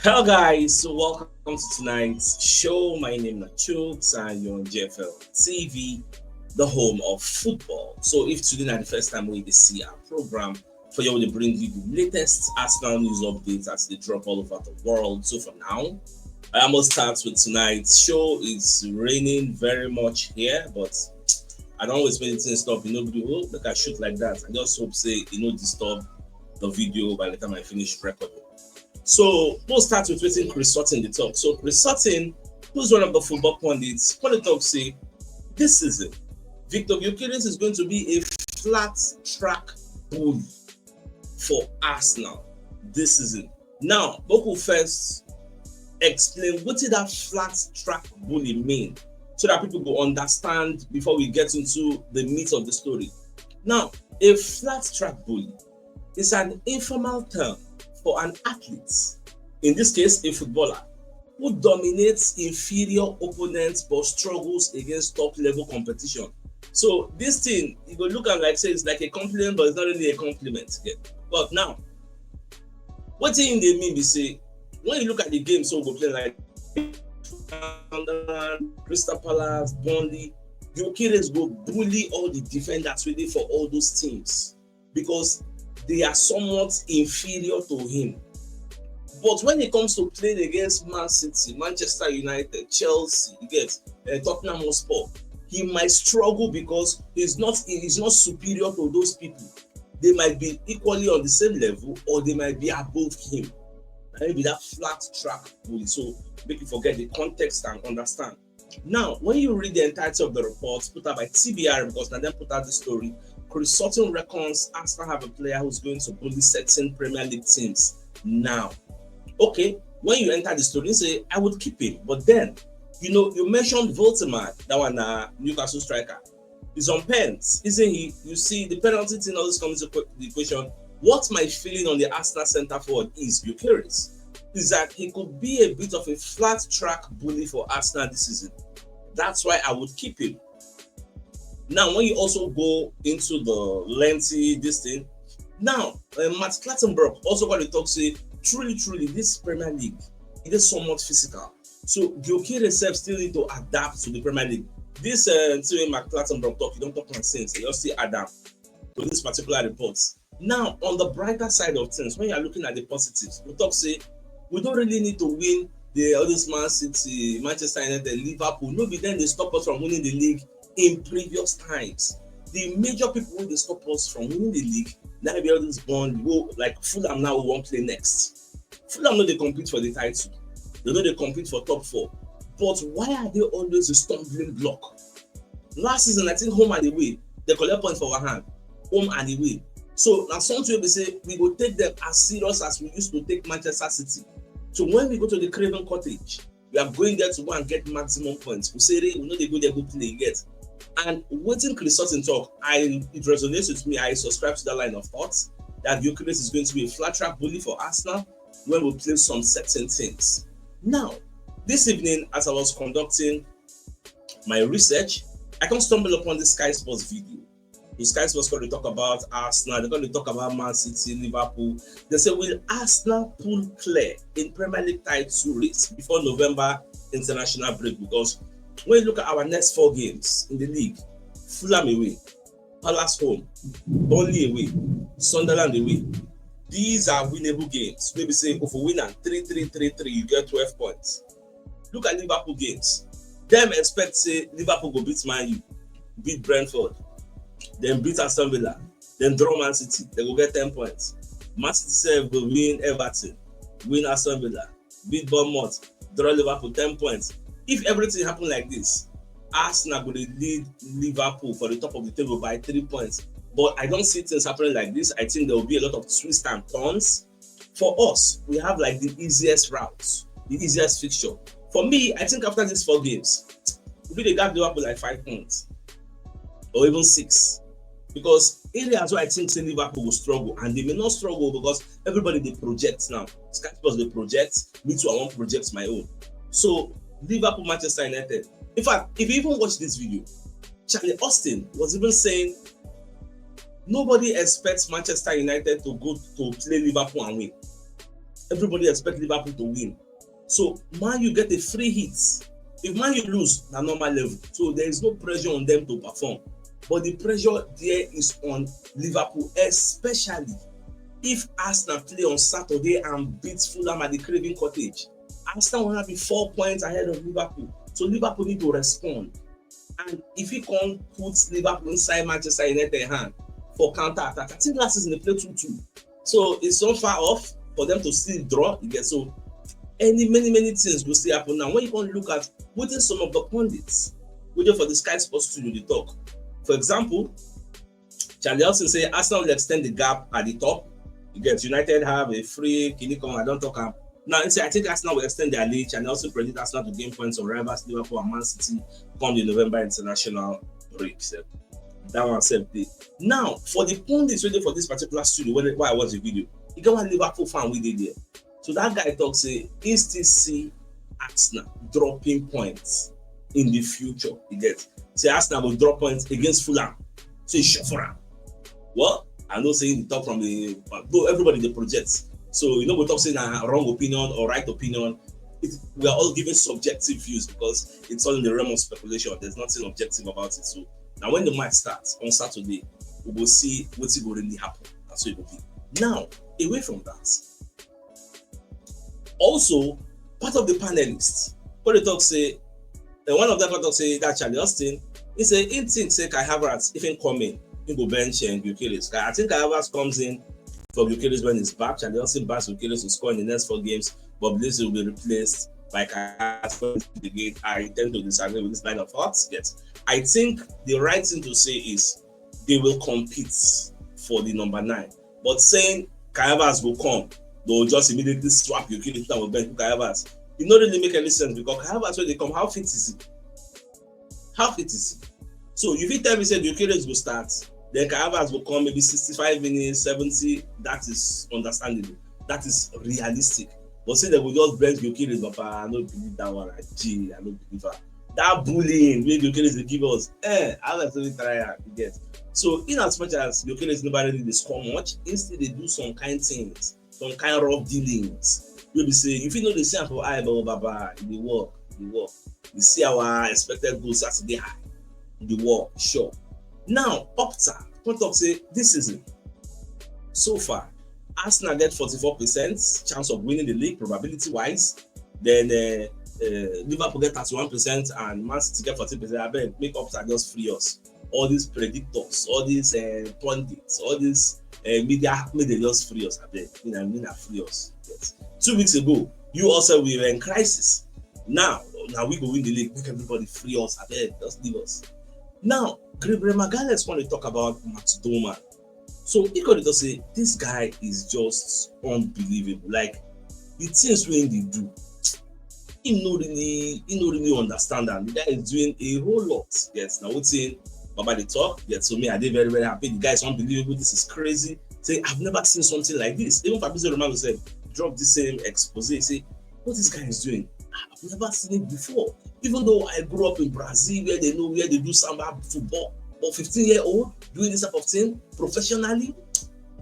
Hello guys, so welcome to tonight's show. My name is CHUKS and you're on JFL TV, the home of football. So if today is the first time we see our program, for you to bring you the latest Arsenal news updates as they drop all over the world. So for now, I must start with tonight's show. It's raining very much here, but I don't always make anything stop. Nobody will make I shoot like that. I just hope say disturb the video by the time I finish recording. So we'll start with waiting Chris Sutton the talk. So Chris Sutton, who's one of the football pundits, talk say this season, Victor Gyokeres is going to be a flat track bully for Arsenal this season. Now, Boku first explain what did that flat track bully mean, so that people will understand before we get into the meat of the story. Now, a flat track bully is an informal term for an athlete, in this case a footballer, who dominates inferior opponents but struggles against top level competition. So this thing, you go look at like say it's like a compliment, but it's not really a compliment again. But now, what thing they mean be say, when you look at the game, so go play like Crystal Palace, Burnley, Gyokeres go bully all the defenders ready for all those teams because they are somewhat inferior to him. But when it comes to playing against Man City, Manchester United, Chelsea, you get Tottenham Hotspur, he might struggle because he's not superior to those people. They might be equally on the same level, or they might be above him. Maybe that flat track bully. So make you forget the context and understand. Now, when you read the entirety of the report put out by TBR, because now them put out the story, Chris Sutton reckons Arsenal have a player who's going to bully certain Premier League teams now. Okay, when you enter the story, you say, I would keep him. But then, you mentioned Voltemar, that one, Newcastle striker. He's on pens, isn't he? You see, the penalty thing always comes into the equation. What my feeling on the Arsenal centre forward is, Gyokeres, is that he could be a bit of a flat track bully for Arsenal this season. That's why I would keep him. Now, when you also go into the lengthy this thing, now Matt Clattenburg also got to talk say truly this Premier League, it is somewhat physical. So Gyokeres still need to adapt to the Premier League. This until Matt Clattenburg talk, you don't talk nonsense. You still adapt to this particular report. Now, on the brighter side of things, when you are looking at the positives, we talk say we don't really need to win all this Man City, Manchester United, Liverpool. Nobody then they stop us from winning the league in previous times. The major people who they stop us from winning the league, now be all this bond, go like Fulham now we won't play next. Fulham know they compete for the title. They know they compete for top 4. But why are they always a stumbling block? Last season, I think home and away, they collect points for our hand. Home and away. So now something we say we will take them as serious as we used to take Manchester City. So when we go to the Craven Cottage, we are going there to go and get maximum points. We say we know they go there go play get. And waiting Chris Sutton talk, it resonates with me. I subscribe to that line of thoughts that Gyokeres is going to be a flat track bully for Arsenal when we play some certain things. Now, this evening, as I was conducting my research, I can stumble upon this Sky Sports video. The Sky Sports going to talk about Arsenal. They're going to talk about Man City, Liverpool. They say, will Arsenal pull clear in Premier League title race before November international break? Because when you look at our next 4 games in the league, Fulham away, Palace home, Burnley away, Sunderland away. These are winnable games. Maybe say, if we win at 3-3-3-3, you get 12 points. Look at Liverpool games. Them expect say Liverpool go beat Man U, beat Brentford, then beat Aston Villa, then draw Man City. They go get 10 points. Man City will win Everton, win Aston Villa, beat Bournemouth, draw Liverpool 10 points. If everything happen like this, Arsenal will lead Liverpool for the top of the table by 3 points. But I don't see things happening like this. I think there will be a lot of twists and turns. For us, we have like the easiest routes, the easiest fixture. For me, I think after these 4 games, we will gap Liverpool like 5 points or even 6. Because areas where I think say Liverpool will struggle, and they may not struggle because everybody they project now. Sky Sports they project, me too I won't project my own. So Liverpool, Manchester United. In fact, if you even watch this video, Charlie Austin was even saying nobody expects Manchester United to go to play Liverpool and win. Everybody expect Liverpool to win. So Man U get a free hit. If Man U lose, na normal level. So there is no pressure on them to perform. But the pressure there is on Liverpool, especially if Arsenal play on Saturday and beat Fulham at the Craven Cottage. Arsenal will be 4 points ahead of Liverpool. So Liverpool need to respond. And if he can't put Liverpool inside Manchester United hand for counter attack, I think last season they played 2-2. So it's so far off for them to still draw. You get so many things will still happen now. When you can look at within some of the pundits, waiting for the Sky Sports Studio to talk. For example, Charlie Elson say Arsenal will extend the gap at the top. You get United have a free Kinikon. I don't talk about. Now, I think Arsenal will extend their lead, and also predict Arsenal to gain points on rivals Liverpool and Man City come the November international break. So that one said the. Now, for the pundits waiting for this particular studio, why I watch the video, you get one Liverpool fan we did there. So that guy talks say he still see Arsenal dropping points in the future. You get say Arsenal will drop points against Fulham. So he's shot for him. Well, I know saying the talk from the though everybody they project. So we talk saying a wrong opinion or right opinion. We are all giving subjective views because it's all in the realm of speculation. There's nothing objective about it. So now when the match starts on Saturday, we will see what's going to really happen. That's what it will be. Now, away from that, also part of the panelists, what they talk say, one of them talk say that Charlie Austin, he say he thinks say Kai Havertz if he come in, he go bench and Gyokeres. I think Kai Havertz comes in for Gyokeres when he's back. Charlie Austin backs Gyokeres to score in the next 4 games, but this will be replaced by Kai Havertz the gate. I tend to disagree with this line of thoughts. Yes, I think the right thing to say is they will compete for the number 9, but saying Kai Havertz will come, they'll just immediately swap Gyokeres down with bench Kai Havertz. It don't really make any sense because Kai Havertz when they come, how fit is he? How fit is he? So if you tell me say Gyokeres will start, then Kai Havertz will come maybe 65 minutes, 70. That is understandable. That is realistic. But say they will just bench Gyokeres, but I don't believe that one. I don't believe that. That bullying where Gyokeres they give us, I'll actually try to get. So in as much as Gyokeres never really score much, instead they do some kind things, some kind of rough dealings. We'll be saying if you know the same for Baba, the work. You see our expected goals Saturday high. The war, sure. Now, up top, talk say this season, so far, Arsenal get 44% chance of winning the league probability wise. Then Liverpool get 31% and Man City get 14%. I bet make up just free us. All these predictors, all these pundits, all these media they just free us. I bet free us. Yes. 2 weeks ago, you also we were in crisis. Now we go win the league, make everybody free us. I bet just leave us. Now, Gabriel Magalhaes want to talk about Matt Doman. So he could just say this guy is just unbelievable. Like the things when they do, he no really understand that. The guy is doing a whole lot. Yes, now what's saying about the talk? Yes, so me I did very, very happy. The guy is unbelievable. This is crazy. Say I've never seen something like this. Even Fabrizio Romano said, drop the same expose. Say what this guy is doing. I've never seen it before. Even though I grew up in Brazil where they do samba football, but 15-year-old doing this type of thing professionally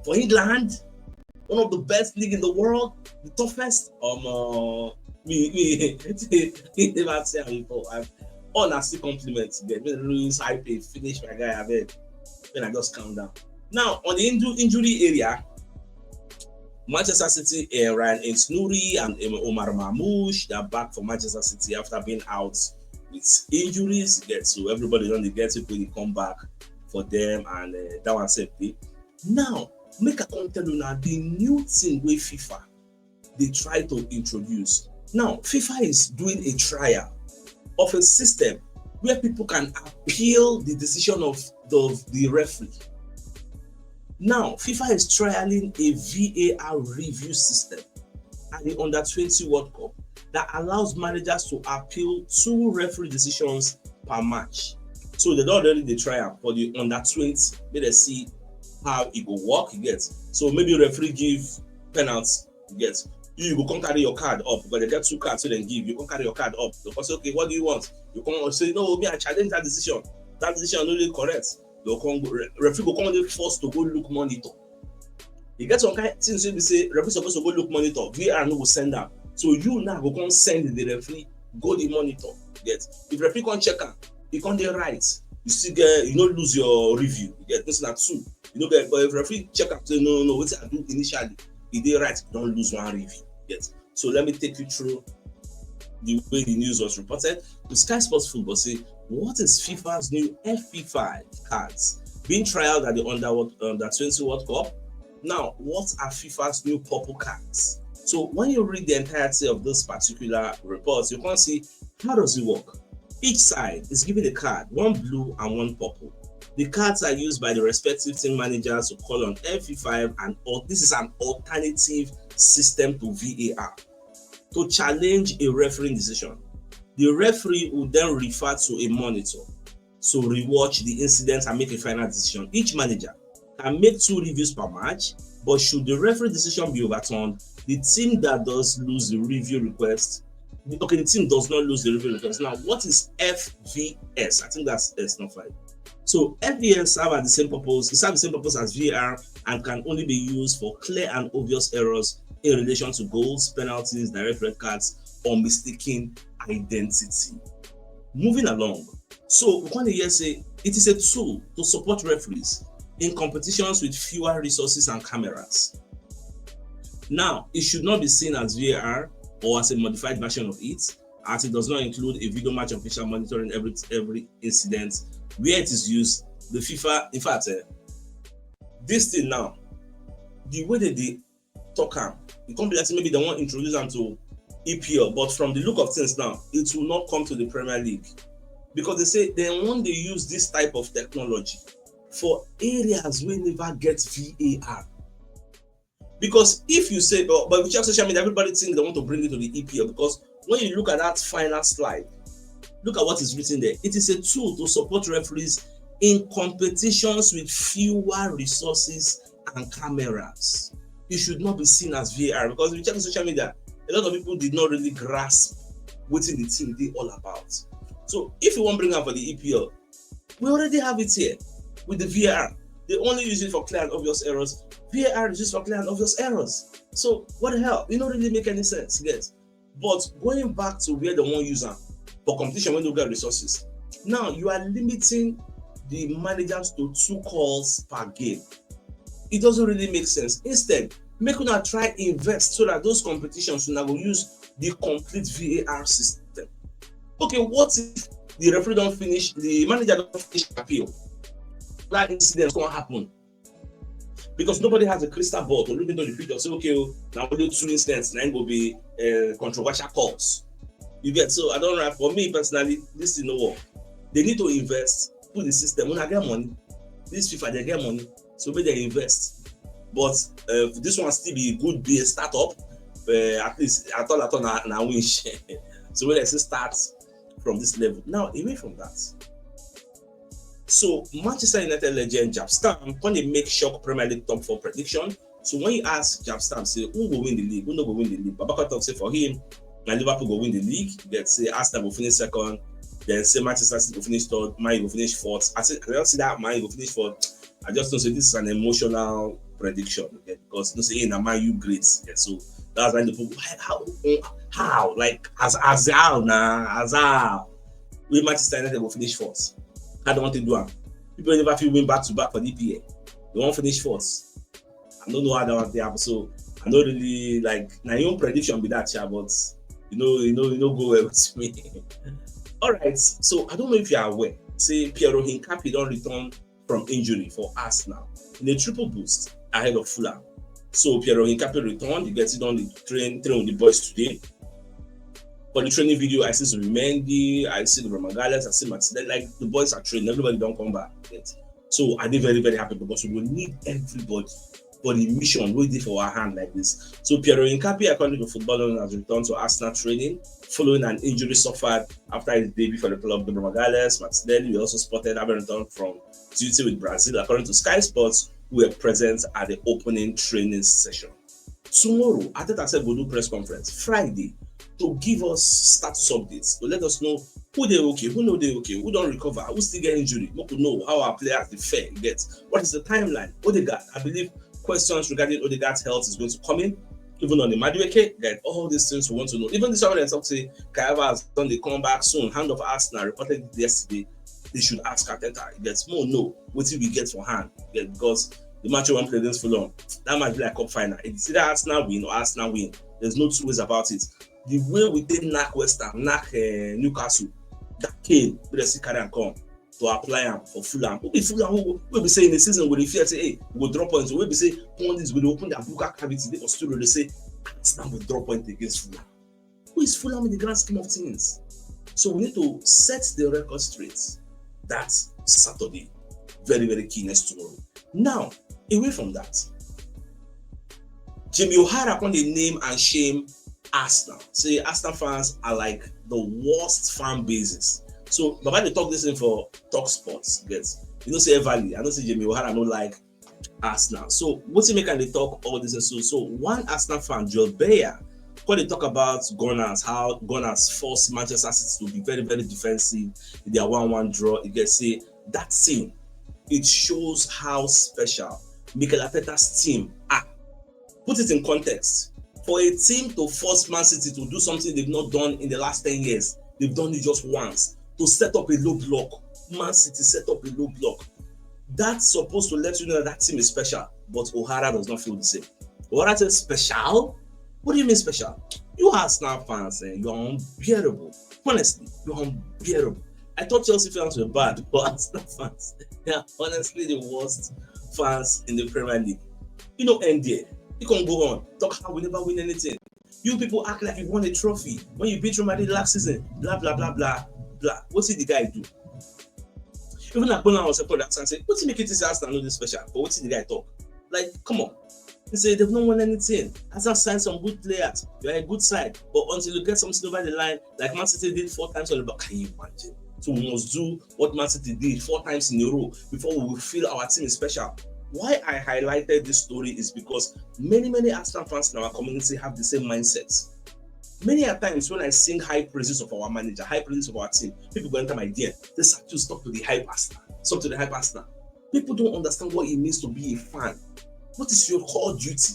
for England, one of the best league in the world, the toughest. Me never say before. I've honestly compliments. Get lose high pay, finish my guy. I bet when I just calm down. Now on the injury area. Manchester City, Ryan Aït-Nouri and Omar Mamouche, they're back for Manchester City after being out with injuries. So everybody on the get it when they come back for them and that one safety. Now, make a content on the new thing with FIFA they try to introduce. Now, FIFA is doing a trial of a system where people can appeal the decision of the referee. Now, FIFA is trialing a VAR review system at the Under-20 World Cup that allows managers to appeal 2 referee decisions per match. So they don't already the trial for the Under-20. Let's see how it will work. You get so maybe referee give penalty. You get you go come carry your card up because they get 2 cards so then give you come carry your card up. They say okay, what do you want? You come say no, me I challenge that decision. That decision is not really correct. Referee will come forced to go look monitor. You get some kind of things wey be say referee suppose to go look monitor, VAR no go send am. So you now go come send the referee go the monitor. Get if referee come check am, e come dey right, you still get, you no lose your review. You get this na 2. You no get, but if referee check am say no wetin I do initially e dey right, you don lose 1 review. Get so let me take you through the way the news was reported. The Sky Sports Football say, what is FIFA's new FP5 cards being trialed at the under 20 World Cup? Now, what are FIFA's new purple cards? So when you read the entirety of this particular report, you can see how does it work. Each side is given a card, 1 blue and 1 purple. The cards are used by the respective team managers to call on FP5, and this is an alternative system to VAR to challenge a refereeing decision. The referee will then refer to a monitor to rewatch the incident and make a final decision. Each manager can make 2 reviews per match, but should the referee decision be overturned, the team that does lose the review request, the team does not lose the review request. Now, what is FVS? I think that's S, not 5. So FVS serve the same purpose. It serves the same purpose as VAR and can only be used for clear and obvious errors in relation to goals, penalties, direct red cards, or mistaken identity. Moving along, so we want to hear say it is a tool to support referees in competitions with fewer resources and cameras. Now, it should not be seen as VAR or as a modified version of it, as it does not include a video match official monitoring every incident where it is used. The FIFA, in fact, this thing now, the way that they talk am, it can't be like maybe they want to introduce them to EPL, but from the look of things now, it will not come to the Premier League, because they say they want to use this type of technology for areas where never get VAR. Because if you say, but if you check social media, everybody thinks they want to bring it to the EPL, because when you look at that final slide, look at what is written there. It is a tool to support referees in competitions with fewer resources and cameras. It should not be seen as VAR, because if you check social media, a lot of people did not really grasp what the team they all about. So if you want to bring up for the EPL, we already have it here with the VAR. They only use it for clear and obvious errors. VAR is used for clear and obvious errors. So what the hell? It don't really make any sense, guys. But going back to where they want to use them for competition when you get resources, now you are limiting the managers to 2 calls per game. It doesn't really make sense. Instead, make una try invest so that those competitions will use the complete VAR system. Okay, what if the referee don't finish, the manager don't finish appeal? That incident is going to happen, because nobody has a crystal ball to look into the future. Say, okay, now only 2 incidents, now will be controversial calls. You get, so I don't know. For me personally, this is no work. They need to invest, put the system. When I get money, this FIFA they get money, so maybe they invest. But this one still be a startup. At least I thought now wish. So when I say start from this level, now away from that. So Manchester United legend Stam, when they make shock Premier League top 4 prediction. So when you ask Stam, say who will win the league, who no go win the league, Babaka talk say for him, and Liverpool go win the league. Get say Arsenal will finish second, then say Manchester City will finish third, Man will finish fourth. I don't see that Man will finish fourth. I just don't say this is an emotional prediction, okay? Because you know say in Man you great. Yeah, so that's why the people how like as how we Manchester United will finish fourth. I don't want to do it. People never feel win back to back for the EPA. They won't finish fourth. I don't know how that want to happen. So I don't really like now your own prediction be that, yeah, but you know go well with me. All right. So I don't know if you are aware. Say Piero Hincapié don't return from injury for Arsenal in a triple boost ahead of Fulham. So Piero Hincapié returned. You get it on the train with the boys today. For the training video, I see Zubimendi, I see the Romagales, I see Martinelli. Like the boys are training, everybody don't come back yet. So I did very, very happy, because we will need everybody for the mission waiting for our hand like this. So Piero Hincapié, according to Football London, has returned to Arsenal training following an injury suffered after his debut for the club. The Romagales, Martinelli, we also spotted having returned from duty with Brazil, according to Sky Sports, who were present at the opening training session. Tomorrow, Arteta said we'll do press conference. Friday, to give us status updates, to let us know who they okay, who know they okay, who don't recover, who still get injury, who could know how our players they fare, get what is the timeline, what they got. I believe questions regarding Odegaard's health is going to come in. Even on the Madueke, get all these things we want to know. Even this one, they talk say Kai Havertz done they come back soon. Hand of Arsenal reported yesterday. They should ask Arteta. It gets more no. What did we get for hand? Yeah, because the match we won't play against Fulham, that might be like cup final. It's either Arsenal win or Arsenal win. There's no two ways about it. The way we did knock West Ham, knock Newcastle, that came with the carry and come to apply them for Fulham. Who be Fulham? Who will be saying the season with the fear say, hey, we'll drop points. We'll be saying pundits will open their buka cavity. They studio they say Arsenal will drop points against Fulham. Who is Fulham in the grand scheme of things? So we need to set the record straight. That's Saturday. Very, very key next tomorrow. Now, away from that, Jamie O'Hara on the name and shame Arsenal. Say Arsenal fans are like the worst fan bases. So, Baba they talk this in for Talk Sports. Gets you know say Valley. I don't see Jamie O'Hara no like Arsenal. So, what's he making they talk all this and so one Arsenal fan, Joel Bayer, when they talk about Gunners, how Gunners force Manchester City to be very, very defensive in their 1-1 draw. You get say that scene, it shows how special Mikel Arteta's team are. Put it in context. For a team to force Man City to do something they've not done in the last 10 years, they've done it just once. To set up a low block, Man City set up a low block. That's supposed to let you know that team is special, but O'Hara does not feel the same. O'Hara says special? What do you mean special? You Arsenal fans, you're unbearable. Honestly, you're unbearable. I thought Chelsea fans were bad, but Arsenal fans, they are honestly the worst fans in the Premier League. You know, end there. You can go on, talk how we never win anything. You people act like you won a trophy when you beat Real Madrid last season. Blah blah blah blah blah. What did the guy do? Even Akpona was supporting that and said, "What did make it this Arsenal know this special?" But what did the guy talk? Like, come on. He said they've not won anything. Arsenal signed some good players. You're a good side, but until you get something over the line, like Man City did 4 times on the back, can you imagine? So we must do what Man City did 4 times in a row before we will feel our team is special. Why I highlighted this story is because many Arsenal fans in our community have the same mindset. Many a times when I sing high praises of our manager, high praises of our team, people go enter my DM. They start to stop to the hype Arsenal. Stop to the hype Arsenal. People don't understand what it means to be a fan. What is your core duty?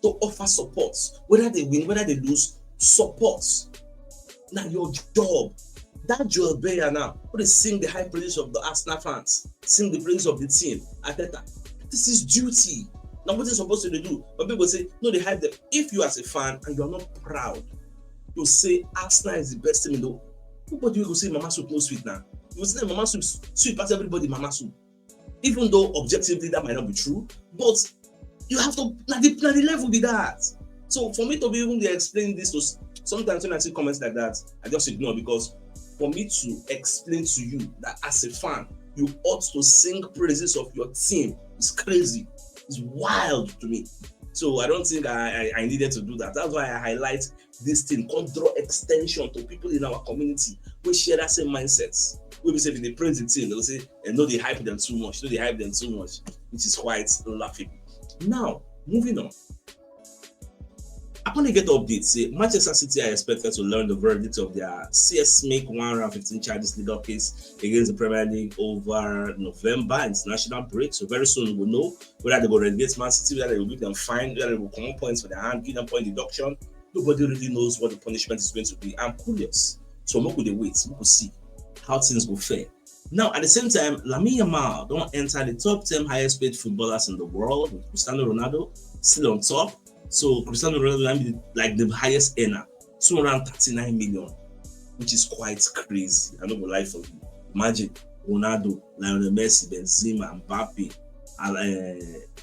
To offer support. Whether they win, whether they lose, support. Now your job. That Joel Bayer now, what is sing the high praises of the Arsenal fans, sing the praises of the team, Arteta. This is duty. Now what is supposed to do? But people say, no, they hype them. If you as a fan and you are not proud to say Arsenal is the best team in the world, nobody will go say Mama Soup no sweet now. You will say Mama Soup sweet past everybody Mama Soup. Even though objectively that might not be true, but you have to, now the level be that. So for me to be able to explain this, to sometimes when I see comments like that, I just ignore, because for me to explain to you that as a fan, you ought to sing praises of your team, it's crazy. It's wild to me. So I don't think I needed to do that. That's why I highlight this thing. Come draw extension to people in our community who share that same mindset. We say if they praise the team, they'll say, and no, they hype them too much. No, they hype them too much, which is quite laughable. Now, moving on. Upon they get updates, say Manchester City are expected to learn the verdict of their CS Make 115 charges legal case against the Premier League over November international break. So very soon we'll know whether they will relegate Man City, whether they will give them fine, whether they will come on points for their hand, give them point deduction. Nobody really knows what the punishment is going to be. I'm curious. So we could wait, we could see how things go fair. Now, at the same time, Lamine Yamal don't enter the top 10 highest paid footballers in the world, with Cristiano Ronaldo still on top. So Cristiano Ronaldo is like the highest earner, 239 million, which is quite crazy. I'm not gonna lie for you. Imagine Ronaldo, Lionel Messi, Benzema, Mbappe,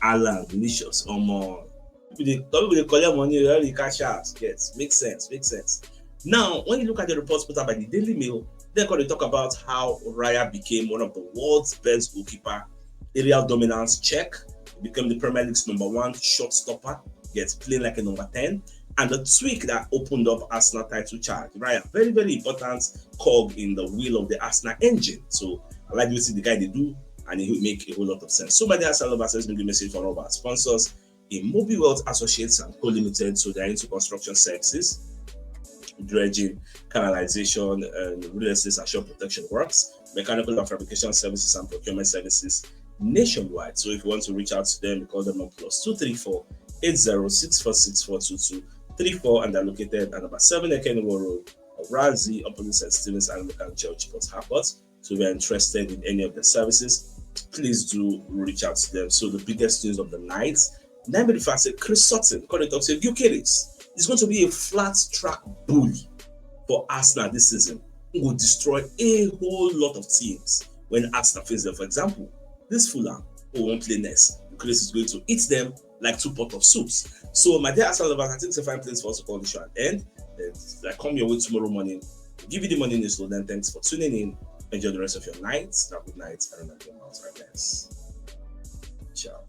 Alan, Vinicius, more. People they collect money, they already cash out. Yes, makes sense. Now, when you look at the reports put out by the Daily Mail, they're going to talk about how Raya became one of the world's best goalkeeper, aerial dominance check, became the Premier League's #1 shot stopper, gets playing like a number 10, and the tweak that opened up Arsenal title charge. Raya, very, very important cog in the wheel of the Arsenal engine. So I like to see the guy they do, and it will make a whole lot of sense. So many Arsenal lovers send me a message from all of our sponsors, Mobile Wealth Associates and Co Limited. So they're into construction services, dredging, canalization, and real estate and shore protection works, mechanical and fabrication services and procurement services. nationwide. So if you want to reach out to them, you call them on +234 8064622234, and they're located at number 7 Ekenwo Road, Razi, opposite St. Stephen's Anglican Church, Port Harcourt. So if you're interested in any of the services, please do reach out to them. So the biggest news of the night, Name the fact that Chris Sutton, according to Gyokeres, is going to be a flat track bully for Arsenal this season. He will destroy a whole lot of teams when Arsenal face them. For example, this Fulham who won't play next. Gyokeres is going to eat them like 2 pots of soups. So my dear Arsenal lovers, I think it's a fine place for us to call the show at end. Then I come your way tomorrow morning. Give you the morning news. So then thanks for tuning in. Enjoy the rest of your night. Have a good night. And remember your mouth, right, guys. Ciao.